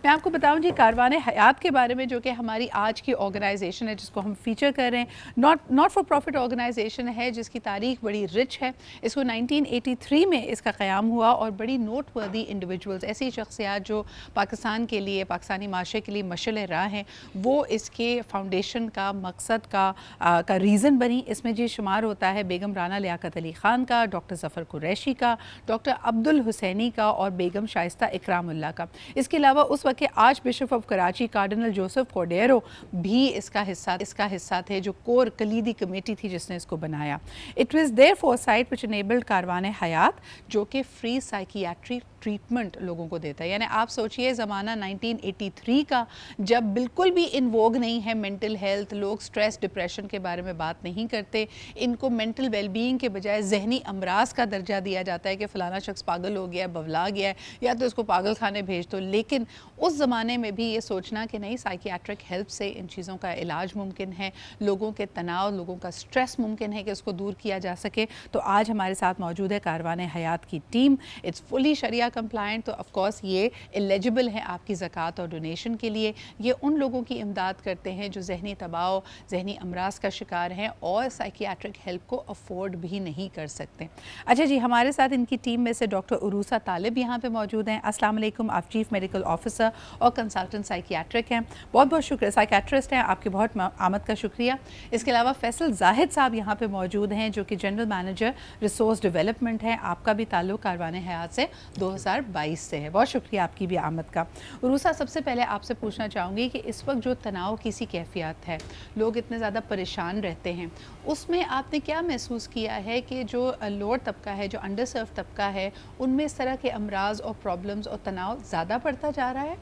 میں آپ کو بتاؤں جی کاروان حیات کے بارے میں جو کہ ہماری آج کی آرگنائزیشن ہے جس کو ہم فیچر کر رہے ہیں، ناٹ فار پروفٹ آرگنائزیشن ہے جس کی تاریخ بڑی رچ ہے. اس کو 1983 میں اس کا قیام ہوا اور بڑی نوٹ وردی انڈیویجولز، ایسی شخصیات جو پاکستان کے لیے، پاکستانی معاشرے کے لیے مشعل راہ ہیں، وہ اس کے فاؤنڈیشن کا مقصد کا ریزن بنی. اس میں جی شمار ہوتا ہے بیگم رانا لیاقت علی خان کا، ڈاکٹر ظفر قریشی کا، ڈاکٹر عبد الحسینی کا اور بیگم شائستہ اکرام اللہ کا. اس کے علاوہ اس وقت کے archbishop of Karachi cardinal Joseph کوڈیرو بھی اس کا حصہ تھے، جو کور کلیدی کمیٹی تھی جس نے اس کو بنایا. It was their foresight which enabled Karwan Hayat, جو کہ فری سائیکیاٹری ٹریٹمنٹ لوگوں کو دیتا ہے. یعنی آپ سوچئے زمانہ 1983 کا، جب بالکل بھی ان ووگ نہیں ہے مینٹل ہیلتھ، لوگ سٹریس ڈپریشن کے بارے میں بات نہیں کرتے، ان کو مینٹل ویل بینگ کے بجائے ذہنی امراض کا درجہ دیا جاتا ہے کہ فلانا شخص پاگل ہو گیا ہے، بولا گیا ہے، یا تو اس کو پاگل خانے بھیج دو. لیکن اس زمانے میں بھی یہ سوچنا کہ نہیں، سائیکیاٹرک ہیلپ سے ان چیزوں کا علاج ممکن ہے، لوگوں کے تناؤ، لوگوں کا سٹریس ممکن ہے کہ اس کو دور کیا جا سکے. تو آج ہمارے ساتھ موجود ہے کاروان حیات کی team. It's fully Shariah compliant, تو آف کورس یہ ایلیجبل ہے آپ کی زکوٰۃ اور ڈونیشن کے لیے. یہ ان لوگوں کی امداد کرتے ہیں جو ذہنی دباؤ، ذہنی امراض کا شکار ہیں اور سائیکیاٹرک ہیلپ کو افورڈ بھی نہیں کر سکتے. اچھا جی، ہمارے ساتھ ان کی ٹیم میں سے ڈاکٹر عروسہ طالب یہاں پہ موجود ہیں. السلام علیکم. آپ چیف میڈیکل آفیسر اور کنسلٹنٹ سائیکیاٹرک ہیں. بہت بہت شکریہ. سائیکیٹرسٹ ہیں، آپ کی بہت آمد کا شکریہ. اس کے علاوہ فیصل زاہد صاحب یہاں پہ موجود ہیں جو کہ جنرل مینیجر ریسورس ڈیولپمنٹ ہیں. آپ کا بھی تعلق کاروان حیات سے 2022 سے ہے. بہت شکریہ آپ کی بھی آمد کا. عروسہ، سب سے پہلے آپ سے پوچھنا چاہوں گی کہ اس وقت جو تناؤ کی سی کیفیات ہے، لوگ اتنے زیادہ پریشان رہتے ہیں، اس میں آپ نے کیا محسوس کیا ہے کہ جو لوور طبقہ ہے، جو انڈر سرو طبقہ ہے، ان میں اس طرح کے امراض اور پرابلمز اور تناؤ زیادہ پڑتا جا رہا ہے؟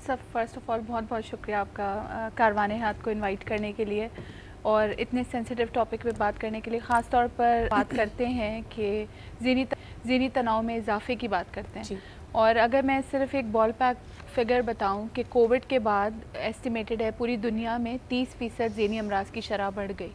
سب فرسٹ آف آل بہت بہت شکریہ آپ کا کاروان حیات کو انوائٹ کرنے کے لیے اور اتنے سینسیٹیو ٹاپک پہ بات کرنے کے لیے. خاص طور پر بات کرتے ہیں کہ ذہنی تناؤ میں اضافے کی بات کرتے ہیں. اور اگر میں صرف ایک بال پیک فگر بتاؤں کہ کووڈ کے بعد ایسٹیمیٹڈ ہے پوری دنیا میں 30% ذہنی امراض کی شرح بڑھ گئی.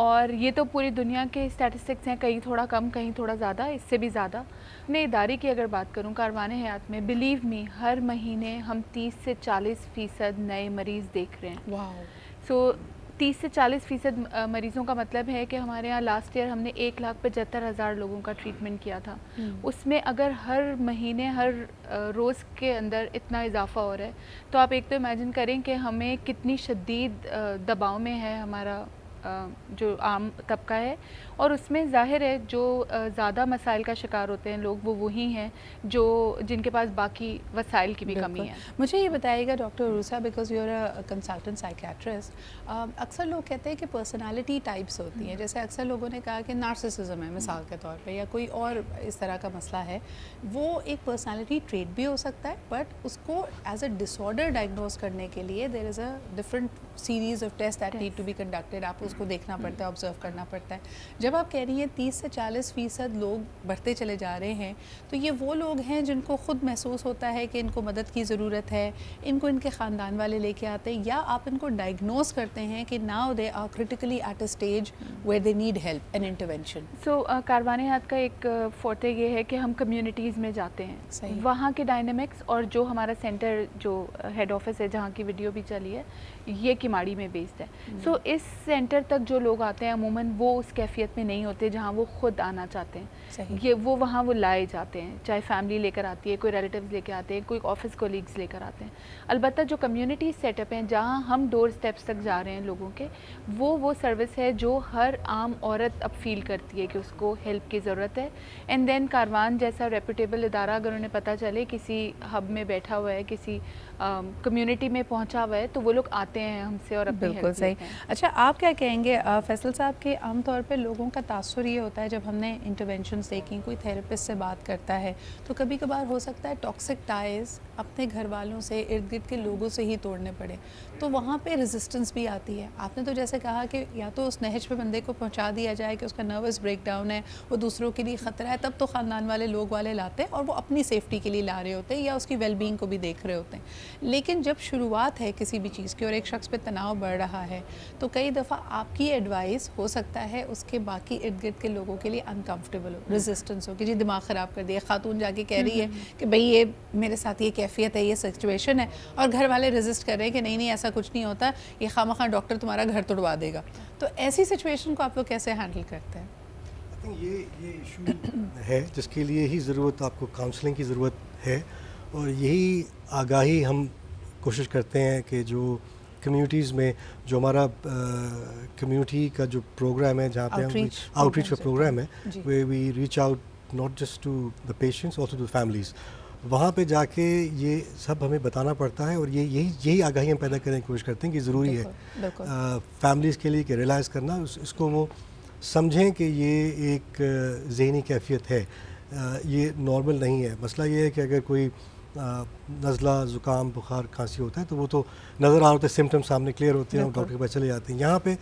اور یہ تو پوری دنیا کے اسٹیٹسٹکس ہیں، کہیں تھوڑا کم کہیں تھوڑا زیادہ، اس سے بھی زیادہ. اپنے ادارے کی اگر بات کروں کاروان حیات میں، بلیو می، ہر مہینے ہم 30 سے 40% نئے مریض دیکھ رہے ہیں. سو 30 سے 40% مریضوں کا مطلب ہے کہ ہمارے یہاں لاسٹ ایئر ہم نے 1,75,000 لوگوں کا ٹریٹمنٹ کیا تھا. اس میں اگر ہر مہینے ہر روز کے اندر اتنا اضافہ ہو رہا ہے تو آپ ایک تو امیجن کریں کہ ہمیں کتنی شدید دباؤ میں ہے ہمارا جو عام طبقہ ہے. اور اس میں ظاہر ہے جو زیادہ مسائل کا شکار ہوتے ہیں لوگ، وہ وہی ہیں جن کے پاس باقی وسائل کی بھی کمی ہے. مجھے یہ بتائیے گا doctor Aroosa, because you are a consultant psychiatrist, اکثر لوگ کہتے ہیں کہ پرسنالٹی ٹائپس ہوتی ہیں. جیسے اکثر لوگوں نے کہا کہ نارسسزم ہے مثال کے طور پہ، یا کوئی اور اس طرح کا مسئلہ ہے. وہ ایک پرسنالٹی ٹریٹ بھی ہو سکتا ہے، بٹ اس کو as a disorder diagnose کرنے کے لیے there is a different series of test that need to be conducted. آپ اس کو دیکھنا پڑتا ہے، آبزرو کرنا پڑتا ہے. جب آپ کہہ رہی ہیں 30 سے 40% لوگ بڑھتے چلے جا رہے ہیں، تو یہ وہ لوگ ہیں جن کو خود محسوس ہوتا ہے کہ ان کو مدد کی ضرورت ہے، ان کو ان کے خاندان والے لے کے آتے ہیں، یا آپ ان کو ڈائگنوز کرتے ہیں کہ now they are critically at a stage where they need help and intervention? So Karwan Hayat کا ایک فورٹے یہ ہے کہ ہم کمیونٹیز میں جاتے ہیں، وہاں کے ڈائنامکس، اور جو ہمارا سینٹر جو ہیڈ آفس ہے جہاں کی ویڈیو بھی چلی ہے یہ کماڑی میں بیسڈ ہے. سو اس سینٹر تک جو لوگ آتے ہیں عموماً وہ اس کیفیت میں نہیں ہوتے جہاں وہ خود آنا چاہتے ہیں. وہ وہاں وہ لائے جاتے ہیں، چاہے فیملی لے کر آتی ہے، کوئی ریلیٹیوز لے کے آتے ہیں، کوئی آفس کولیگز لے کر آتے ہیں. البتہ جو کمیونٹی سیٹ اپ ہیں جہاں ہم ڈور اسٹیپس تک جا رہے ہیں لوگوں کے، وہ سروس ہے جو ہر عام عورت اب فیل کرتی ہے کہ اس کو ہیلپ کی ضرورت ہے. اینڈ دین کاروان جیسا ریپوٹیبل ادارہ اگر انہیں پتہ چلے کسی ہب میں بیٹھا ہوا ہے، کسی کمیونٹی میں پہنچا ہوا ہے، تو وہ لوگ آتے ہیں ہم سے اور اپنی ہیلپ لیتے ہیں. بالکل صحیح. اچھا، آپ کیا کہیں گے فیصل صاحب کہ عام طور پہ لوگوں کا تاثر یہ ہوتا ہے جب ہم نے انٹرونشنس دیکھیں، کوئی تھیراپسٹ سے بات کرتا ہے تو کبھی کبھار ہو سکتا ہے ٹاکسک ٹائز اپنے گھر والوں سے، ارد گرد کے لوگوں سے ہی توڑنے پڑے، تو وہاں پہ ریزسٹنس بھی آتی ہے. آپ نے تو جیسے کہا کہ یا تو اس نہج پہ بندے کو پہنچا دیا جائے کہ اس کا نروس بریک ڈاؤن ہے، وہ دوسروں کے لیے خطرہ ہے، تب تو خاندان والے لوگ والے لاتے ہیں اور وہ اپنی سیفٹی کے لیے لا رہے ہوتے ہیں یا اس کی ویل بینگ کو بھی دیکھ رہے ہوتے ہیں. لیکن جب شروعات ہے کسی بھی چیز کی اور ایک شخص پہ تناؤ بڑھ رہا ہے تو کئی دفعہ آپ کی ایڈوائس ہو سکتا ہے اس کے باقی ارد گرد کے لوگوں کے لیے انکمفرٹیبل ہو, ریزسٹنس ہو کہ جی دماغ خراب کر دیا, خاتون جا کے کہہ رہی ہے کہ بھئی یہ میرے ساتھ یہ کیفیت ہے, یہ سچویشن ہے, اور گھر والے ریزسٹ کر رہے ہیں کہ نہیں نہیں ایسا کچھ نہیں ہوتا, یہ خواہ ڈاکٹر تمہارا گھر توڑوا دے گا. تو ایسی سچویشن کو آپ لوگ کیسے ہینڈل کرتے ہیں؟ یہ ایشو ہے جس کے لیے ہی ضرورت, آپ کو کاؤنسلنگ کی ضرورت ہے, اور یہی آگاہی ہم کوشش کرتے ہیں کہ جو کمیونٹیز میں جو ہمارا کمیونٹی کا جو پروگرام ہے جہاں پہ ہم آؤٹ ریچ کا پروگرام ہے, we reach out not just to the patients also to families, وہاں پہ جا کے یہ سب ہمیں بتانا پڑتا ہے, اور یہی آگاہی ہم پیدا کرنے کی کوشش کرتے ہیں کہ ضروری ہے فیملیز کے لیے کہ ریئلائز کرنا, اس کو وہ سمجھیں کہ یہ ایک ذہنی کیفیت ہے, یہ نارمل نہیں ہے. مسئلہ یہ ہے کہ اگر کوئی نزلہ, زکام, بخار, کھانسی ہوتا ہے تو وہ تو نظر آ رہا ہوتا ہے, سمٹم سامنے کلیئر ہوتے ہیں اور ڈاکٹر کے پاس چلے جاتے ہیں. یہاں پہ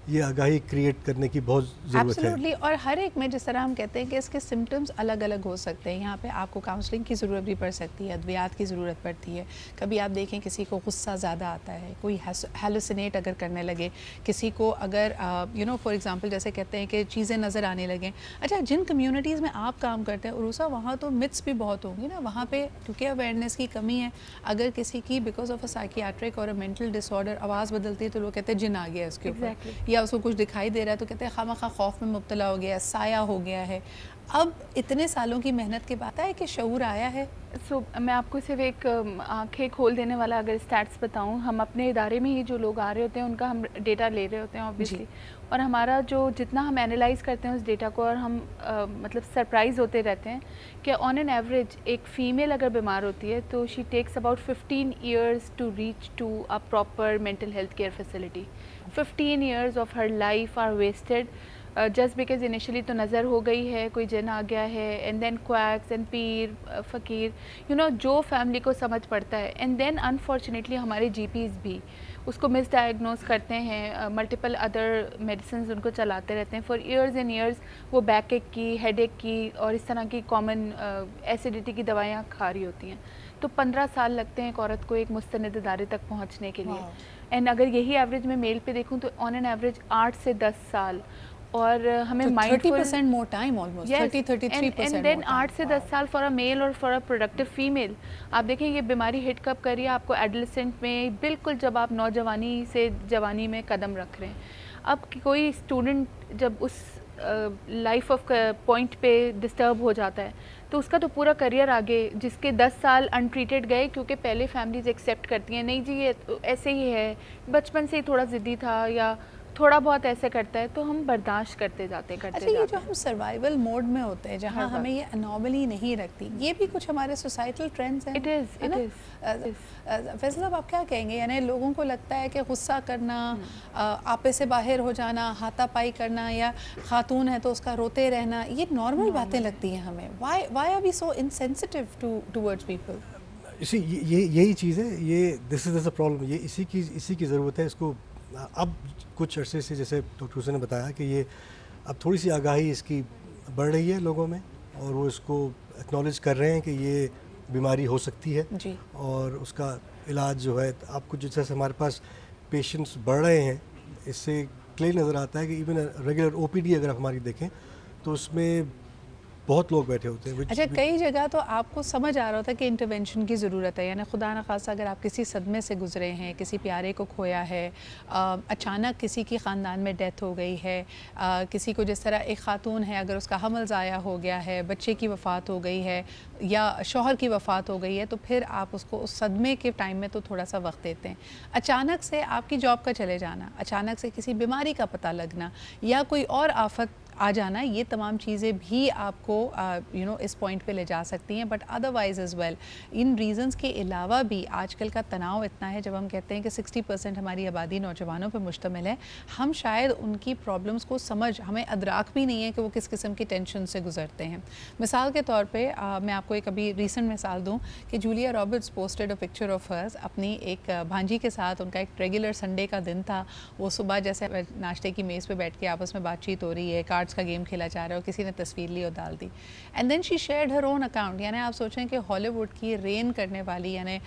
یہ آگاہی کریٹ کرنے کی بہت ضرورت ہے. اور ہر ایک میں جس طرح ہم کہتے ہیں کہ اس کے سمٹمز الگ الگ ہو سکتے ہیں, یہاں پہ آپ کو کاؤنسلنگ کی ضرورت بھی پڑ سکتی ہے, ادویات کی ضرورت پڑتی ہے. کبھی آپ دیکھیں کسی کو غصہ زیادہ آتا ہے, کوئی ہیلوسینیٹ اگر کرنے لگے, کسی کو اگر فار ایگزامپل جیسے کہتے ہیں کہ چیزیں نظر آنے لگیں. اچھا, جن کمیونٹیز میں آپ کام کرتے ہیں عروسہ, وہاں تو متس بھی بہت ہوں گی نا, وہاں پہ کیونکہ اویئرنیس کی کمی ہے. اگر کسی کی بیکاز آف اے سائیکیاٹرک اور اے مینٹل ڈس آرڈر آواز بدلتی ہے تو لوگ کہتے ہیں جن آ گیا اس کے اوپر, یا اس کو کچھ دکھائی دے رہا ہے تو کہتے ہیں خواہ خوف میں مبتلا ہو گیا ہے, سایہ ہو گیا ہے. اب اتنے سالوں کی محنت کے بعد ہے کہ شعور آیا ہے. میں آپ کو صرف ایک آنکھیں کھول دینے والا اگر اسٹیٹس بتاؤں, ہم اپنے ادارے میں ہی جو لوگ آ رہے ہوتے ہیں ان کا ہم ڈیٹا لے رہے ہوتے ہیں اوبیسلی, اور ہمارا جو جتنا ہم اینالائز کرتے ہیں اس ڈیٹا کو, اور ہم مطلب سرپرائز ہوتے رہتے ہیں کہ آن این ایوریج ایک فیمیل اگر بیمار ہوتی ہے تو she takes about 15 years to reach to a proper mental health care facility. 15 years of her life are wasted just because initially تو نظر ہو گئی ہے, کوئی جن آ گیا ہے, اینڈ دین کویکس اینڈ پیر فقیر جو فیملی کو سمجھ پڑتا ہے, اینڈ دین انفارچونیٹلی ہمارے جی پیز بھی اس کو مس ڈائگنوز کرتے ہیں, ملٹیپل ادر میڈیسنز ان کو چلاتے رہتے ہیں فار ایئرز اینڈ ایئرز. وہ بیک ایک کی, ہیڈ ایک کی, اور اس طرح کی کامن ایسیڈیٹی کی دوائیاں کھا رہی ہوتی ہیں. تو 15 سال لگتے ہیں ایک عورت کو ایک مستند ادارے تک پہنچنے کے لیے. اینڈ اگر یہی ایوریج میں میل پہ دیکھوں تو آن این ایوریج 8 سے 10 سال. اور ہمیں 30% more time almost, 33% and then 8 سے 10 سال فار اے میل اور فار اے پروڈکٹیو فیمیل. آپ دیکھیں یہ بیماری ہٹ کب کری ہے آپ کو, ایڈولسنٹ میں, بالکل جب آپ نوجوانی سے جوانی میں قدم رکھ رہے ہیں. اب کوئی اسٹوڈنٹ جب اس لائف آف پوائنٹ پہ ڈسٹرب ہو جاتا ہے تو اس کا تو پورا کریئر آگے, جس کے 10 سال انٹریٹڈ گئے کیونکہ پہلے فیملیز ایکسیپٹ کرتی ہیں نہیں جی یہ ایسے ہی ہے, بچپن سے ہی تھوڑا ضدی تھا یا تھوڑا بہت ایسے کرتا ہے, تو ہم برداشت کرتے جاتے ہیں. اچھا, یہ جو ہم سروائیول موڈ میں ہوتے ہیں جہاں ہمیں یہ انارملی نہیں رکھتی, یہ بھی کچھ ہمارے سوسائٹل ٹرینڈز ہیں. فیصل صاحب آپ کیا کہیں گے, یعنی لوگوں کو لگتا ہے کہ غصہ کرنا, آپے سے باہر ہو جانا, ہاتھا پائی کرنا, یا خاتون ہے تو اس کا روتے رہنا, یہ نارمل باتیں لگتی ہیں ہمیں. Why are we so insensitive towards people? یہی چیز ہے, یہ دس از اے پرابلم, یہ اسی کی ضرورت ہے. اس کو اب کچھ عرصے سے جیسے ڈاکٹر حسین نے بتایا کہ یہ اب تھوڑی سی آگاہی اس کی بڑھ رہی ہے لوگوں میں, اور وہ اس کو ایکنالج کر رہے ہیں کہ یہ بیماری ہو سکتی ہے جی, اور اس کا علاج جو ہے آپ کو جس طرح سے ہمارے پاس پیشنٹس بڑھ رہے ہیں اس سے کلیئر نظر آتا ہے کہ ایون ریگولر او پی ڈی اگر آپ ہماری دیکھیں تو اس میں بہت لوگ بیٹھے ہوتے ہیں. اچھا, کئی جگہ تو آپ کو سمجھ آ رہا ہوتا ہے کہ انٹرونشن کی ضرورت ہے, یعنی خدا نخواستہ اگر آپ کسی صدمے سے گزرے ہیں, کسی پیارے کو کھویا ہے, اچانک کسی کی خاندان میں ڈیتھ ہو گئی ہے, کسی کو جس طرح ایک خاتون ہے اگر اس کا حمل ضائع ہو گیا ہے, بچے کی وفات ہو گئی ہے یا شوہر کی وفات ہو گئی ہے, تو پھر آپ اس کو اس صدمے کے ٹائم میں تو تھوڑا سا وقت دیتے ہیں. اچانک سے آپ کی جاب کا چلے جانا, اچانک سے کسی بیماری کا پتہ لگنا, یا کوئی اور آفت آ جانا, یہ تمام چیزیں بھی آپ کو اس پوائنٹ پہ لے جا سکتی ہیں. بٹ ادروائز ایز ویل ان ریزنس کے علاوہ بھی آج کل کا تناؤ اتنا ہے, جب ہم کہتے ہیں کہ 60% ہماری آبادی نوجوانوں پہ مشتمل ہے, ہم شاید ان کی پرابلمس کو ہمیں ادراک بھی نہیں ہے کہ وہ کس قسم کی ٹینشن سے گزرتے ہیں. مثال کے طور پہ میں آپ کو ایک ابھی ریسنٹ مثال دوں کہ Julia Roberts posted a picture of hers اپنی ایک بھانجی کے ساتھ. ان کا ایک ریگولر سنڈے کا دن تھا, وہ صبح جیسے ناشتے کی میز پہ بیٹھ کے آپس میں بات چیت ہو رہی ہے, کارڈ کارڈس کا گیم کھیلا جا رہا ہے اور کسی نے تصویر لی اور ڈال دی. And then she shared her own account. یعنی آپ سوچیں کہ ہالی ووڈ کی رین کرنے والی یعنی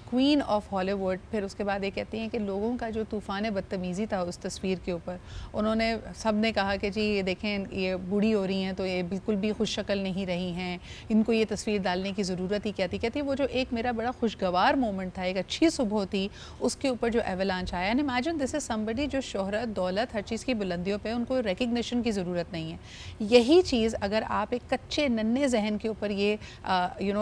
کوئین آف ہالی ووڈ, پھر اس کے بعد یہ کہتی ہیں کہ لوگوں کا جو طوفان بدتمیزی تھا اس تصویر کے اوپر, انہوں نے سب نے کہا کہ جی یہ دیکھیں یہ بوڑھی ہو رہی ہیں تو یہ بالکل بھی خوش شکل نہیں رہی ہیں, ان کو یہ تصویر ڈالنے کی ضرورت ہی کیا تھی. کہتی وہ جو ایک میرا بڑا خوشگوار مومنٹ تھا, ایک اچھی صبح تھی, اس کے اوپر جو ایولانچ آیا. And imagine this is somebody جو شہرت دولت ہر چیز کی بلندیوں پہ ان کو ریکگنیشن کی ضرورت نہیں ہے. یہی چیز اگر آپ ایک کچے ننھے ذہن کے اوپر یہ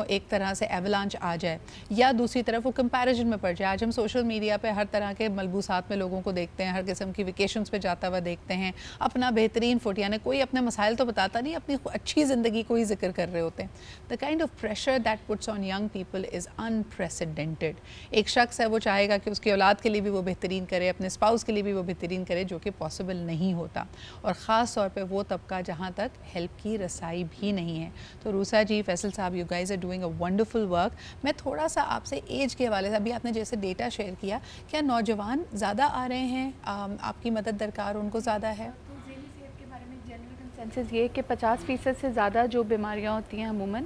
ایک طرح سے ایولانچ آ جائے, یا دوسری طرف وہ کمپیریزن میں پڑ جائے. آج ہم سوشل میڈیا پہ ہر طرح کے ملبوسات میں لوگوں کو دیکھتے ہیں, ہر قسم کی ویکیشنز پہ جاتا ہوا دیکھتے ہیں, اپنا بہترین فوٹو, یعنی کوئی اپنے مسائل تو بتاتا نہیں, اپنی اچھی زندگی کو ہی ذکر کر رہے ہوتے ہیں. The kind of pressure that puts on young people is unprecedented. ایک شخص ہے وہ چاہے گا کہ اس کی اولاد کے لیے بھی وہ بہترین کرے, اپنے اسپاؤس کے لیے بھی وہ بہترین کرے, جو کہ پاسبل نہیں ہوتا, اور خاص طور پہ وہ طبقہ جہاں تک ہیلپ کی رسائی بھی نہیں ہے. تو روسا جی, فیصل صاحب, you guys are doing a wonderful work. میں تھوڑا سا آپ سے ایج کے حوالے سے, ابھی آپ نے جیسے ڈیٹا شیئر کیا, کیا نوجوان زیادہ آ رہے ہیں, آپ کی مدد درکار ان کو زیادہ ہے؟ ذہنی صحت کے بارے میں جنرل کنسنسس یہ کہ 50% سے زیادہ جو بیماریاں ہوتی ہیں عموماً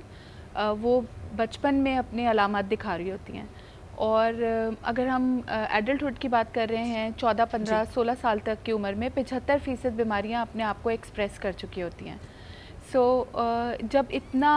وہ بچپن میں اپنے علامات دکھا رہی ہوتی ہیں. اور اگر ہم ایڈلٹہڈ کی بات کر رہے ہیں 14, 15, 16 سال تک کی عمر میں 75% بیماریاں اپنے آپ کو ایکسپریس کر چکی ہوتی ہیں. سو جب اتنا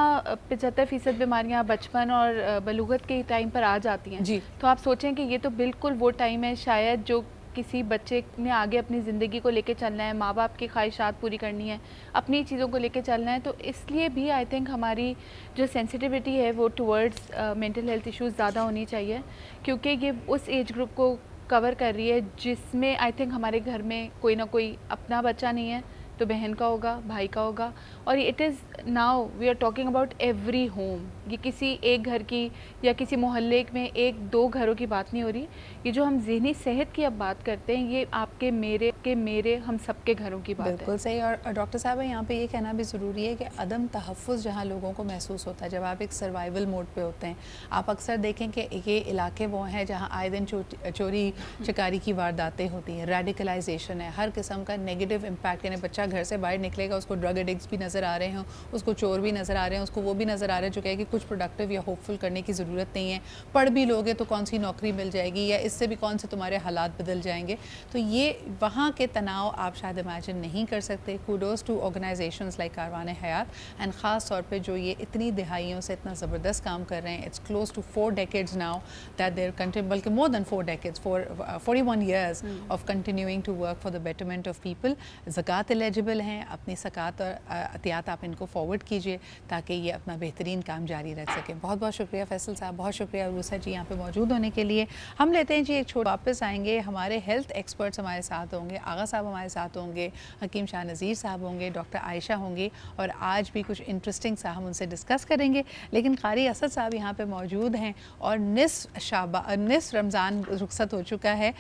75% بیماریاں بچپن اور بلوغت کے ٹائم پر آ جاتی ہیں, تو آپ سوچیں کہ یہ تو بالکل وہ ٹائم ہے شاید جو کسی بچے نے آگے اپنی زندگی کو لے کے چلنا ہے, ماں باپ کی خواہشات پوری کرنی ہے, اپنی چیزوں کو لے کے چلنا ہے. تو اس لیے بھی آئی تھنک ہماری جو سینسٹیوٹی ہے وہ ٹورڈز مینٹل ہیلتھ ایشوز زیادہ ہونی چاہیے, کیونکہ یہ اس ایج گروپ کو کور کر رہی ہے جس میں آئی تھنک ہمارے گھر میں کوئی نہ کوئی اپنا بچہ نہیں ہے تو بہن کا ہوگا, بھائی کا ہوگا. اور it is now we are talking about every home. یہ کسی ایک گھر کی یا کسی محلے میں 1-2 گھروں کی بات نہیں ہو رہی. یہ جو ہم ذہنی صحت کی اب بات کرتے ہیں یہ آپ کے میرے ہم سب کے گھروں کی بات ہے. بالکل صحیح. اور ڈاکٹر صاحب یہاں پہ یہ کہنا بھی ضروری ہے کہ عدم تحفظ جہاں لوگوں کو محسوس ہوتا ہے جب آپ ایک سروائیول موڈ پہ ہوتے ہیں, آپ اکثر دیکھیں کہ یہ علاقے وہ ہیں جہاں آئے دن چوری چکاری کی وارداتیں ہوتی ہیں, ریڈیکلائزیشن ہے, ہر قسم کا نیگیٹو امپیکٹ. یعنی بچہ گھر سے باہر نکلے گا, اس کو ڈرگ ایڈکٹس بھی نظر آ رہے ہیں, اس کو چور بھی نظر آ رہے ہیں, اس کو وہ بھی نظر آ رہا ہے جو کہے کہ کچھ پروڈکٹیو یا ہوپ فل کرنے کی ضرورت نہیں ہے, پڑھ بھی لوگے تو کون سی نوکری مل جائے گی, یا اس سے بھی کون سے تمہارے حالات بدل جائیں گے. تو یہ وہاں کے تناؤ آپ شاید امیجن نہیں کر سکتے. کوڈوز ٹو آرگنائزیشنز لائک کاروان حیات, اینڈ خاص طور پہ جو یہ اتنی دہائیوں سے اتنا زبردست کام کر رہے ہیں. It's close to 4 decades now that they're بلکہ more than 4 decades, 41 years of continuing to work for the betterment of people. زکوٰۃ ایلیجبل ہیں, اپنی زکوٰۃ اور عطیات آپ ان کو فارورڈ کیجیے تاکہ یہ اپنا بہترین کام جاری رکھ سکیں. بہت بہت شکریہ فیصل صاحب, بہت شکریہ عروسہ جی یہاں پہ موجود ہونے کے لیے. ہم لیتے ہیں جی ایک چھوڑ, واپس آئیں گے. ہمارے ہیلتھ ایکسپرٹس ہمارے ساتھ ہوں گے, آغا صاحب ہمارے ساتھ ہوں گے, حکیم شاہ نذیر صاحب ہوں گے, ڈاکٹر عائشہ ہوں گی, اور آج بھی کچھ انٹرسٹنگ سا ہم ان سے ڈسکس کریں گے. لیکن قاری اسد صاحب یہاں پہ موجود ہیں, اور نصف رمضان رخصت ہو چکا ہے,